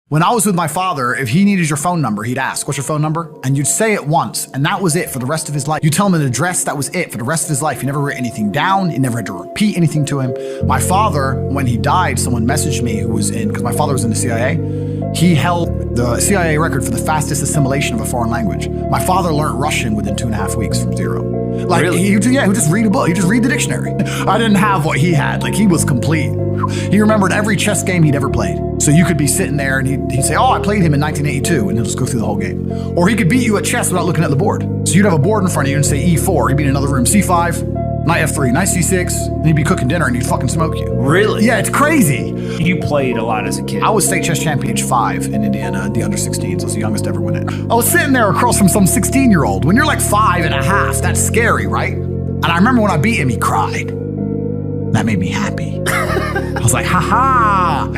When I was with my father, if he needed your phone number, he'd ask, what's your phone number? And you'd say it once, and that was it for the rest of his life. You tell him an address, that was it for the rest of his life. He never wrote anything down. He never had to repeat anything to him. My father, when he died, someone messaged me who was in, because my father was in the CIA. He held the CIA record for the fastest assimilation of a foreign language. My father learned Russian within 2.5 weeks from zero. Like, really? he would just read a book. He'd just read the dictionary. I didn't have what he had. Like, he was complete. He remembered every chess game he'd ever played. So you could be sitting there and he'd say, oh, I played him in 1982, and he'll just go through the whole game. Or he could beat you at chess without looking at the board. So you'd have a board in front of you and say E4, he'd be in another room, C5, knight F3, knight C6, and he'd be cooking dinner and he'd fucking smoke you. Really? Yeah, it's crazy. You played a lot as a kid. I was state chess champion age 5 in Indiana, the under 16s. I was the youngest to ever win it. I was sitting there across from some 16-year-old. When you're like 5.5, that's scary, right? And I remember when I beat him, he cried. That made me happy. I was like, ha ha.